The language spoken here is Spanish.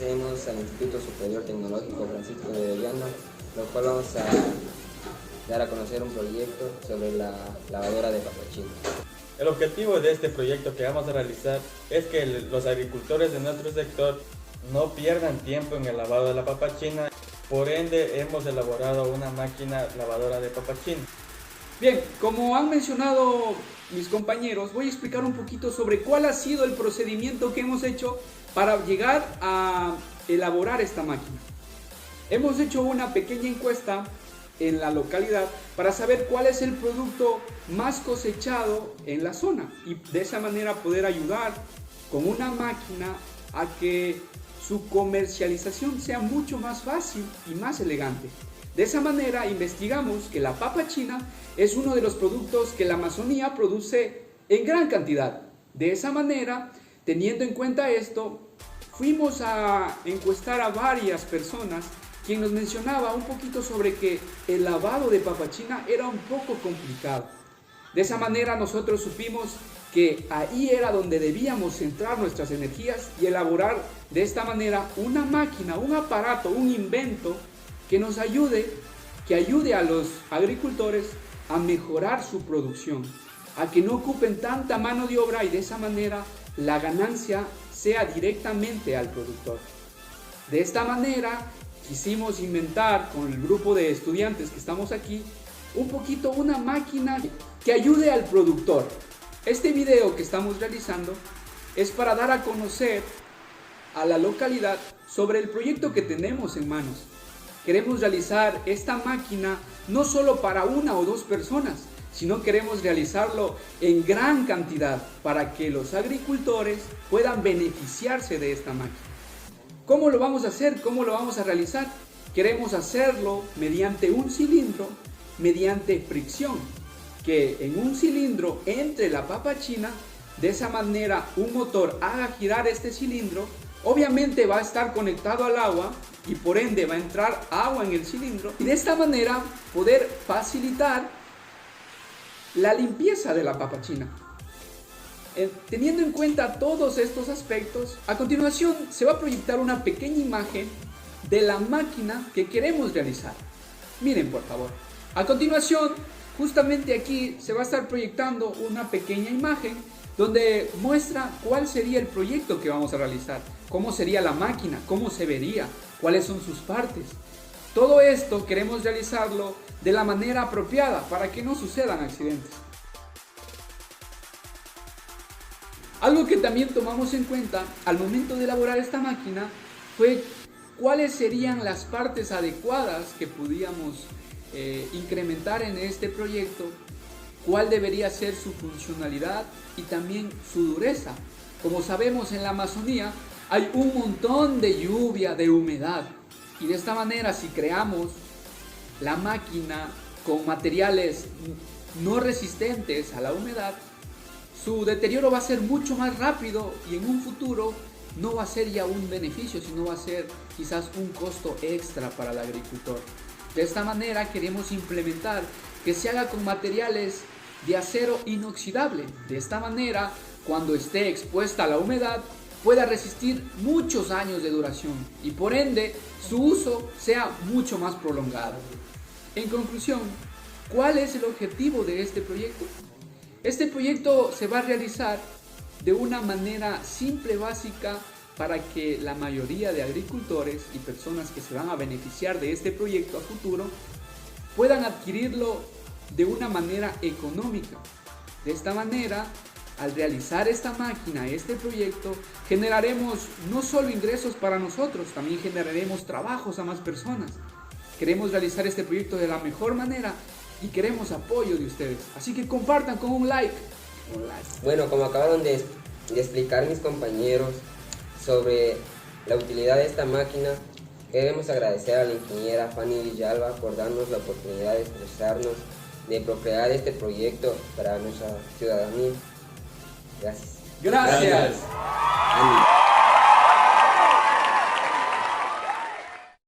pertenecemos al Instituto Superior Tecnológico Francisco de Orellana, lo cual vamos a dar a conocer un proyecto sobre la lavadora de papachina. El objetivo de este proyecto que vamos a realizar es que los agricultores de nuestro sector no pierdan tiempo en el lavado de la papachina. Por ende, hemos elaborado una máquina lavadora de papachina. Bien, como han mencionado mis compañeros, voy a explicar un poquito sobre cuál ha sido el procedimiento que hemos hecho para llegar a elaborar esta máquina. Hemos hecho una pequeña encuesta en la localidad para saber cuál es el producto más cosechado en la zona y de esa manera poder ayudar con una máquina a que su comercialización sea mucho más fácil y más elegante. De esa manera investigamos que la papachina es uno de los productos que la Amazonía produce en gran cantidad. De esa manera, teniendo en cuenta esto, fuimos a encuestar a varias personas quien nos mencionaba un poquito sobre que el lavado de papachina era un poco complicado. De esa manera nosotros supimos que ahí era donde debíamos centrar nuestras energías y elaborar de esta manera una máquina, un aparato, un invento que nos ayude, que ayude a los agricultores a mejorar su producción, a que no ocupen tanta mano de obra y de esa manera la ganancia sea directamente al productor. De esta manera quisimos inventar con el grupo de estudiantes que estamos aquí un poquito una máquina que ayude al productor. Este video que estamos realizando es para dar a conocer a la localidad sobre el proyecto que tenemos en manos. Queremos realizar esta máquina no solo para una o dos personas, sino queremos realizarlo en gran cantidad para que los agricultores puedan beneficiarse de esta máquina. ¿Cómo lo vamos a hacer? ¿Cómo lo vamos a realizar? Queremos hacerlo mediante un cilindro, mediante fricción, que en un cilindro entre la papachina, de esa manera un motor haga girar este cilindro, obviamente va a estar conectado al agua y por ende va a entrar agua en el cilindro y de esta manera poder facilitar la limpieza de la papachina. Teniendo en cuenta todos estos aspectos, a continuación se va a proyectar una pequeña imagen de la máquina que queremos realizar. Miren por favor, a continuación justamente aquí se va a estar proyectando una pequeña imagen donde muestra cuál sería el proyecto que vamos a realizar, cómo sería la máquina, cómo se vería, cuáles son sus partes. Todo esto queremos realizarlo de la manera apropiada para que no sucedan accidentes. Algo que también tomamos en cuenta al momento de elaborar esta máquina fue cuáles serían las partes adecuadas que podíamos incrementar en este proyecto, cuál debería ser su funcionalidad y también su dureza. Como sabemos, en la Amazonía hay un montón de lluvia, de humedad, y de esta manera si creamos la máquina con materiales no resistentes a la humedad, su deterioro va a ser mucho más rápido y en un futuro no va a ser ya un beneficio, sino va a ser quizás un costo extra para el agricultor. De esta manera queremos implementar que se haga con materiales de acero inoxidable. De esta manera, cuando esté expuesta a la humedad, pueda resistir muchos años de duración y por ende su uso sea mucho más prolongado. En conclusión, ¿cuál es el objetivo de este proyecto? Este proyecto se va a realizar de una manera simple, básica, para que la mayoría de agricultores y personas que se van a beneficiar de este proyecto a futuro puedan adquirirlo de una manera económica. De esta manera, al realizar esta máquina, este proyecto, generaremos no solo ingresos para nosotros, también generaremos trabajos a más personas. Queremos realizar este proyecto de la mejor manera y queremos apoyo de ustedes. Así que compartan con un like. Bueno, como acabaron de explicar mis compañeros sobre la utilidad de esta máquina, queremos agradecer a la ingeniera Fanny Villalba por darnos la oportunidad de expresarnos, de procrear este proyecto para nuestra ciudadanía. Gracias. Gracias.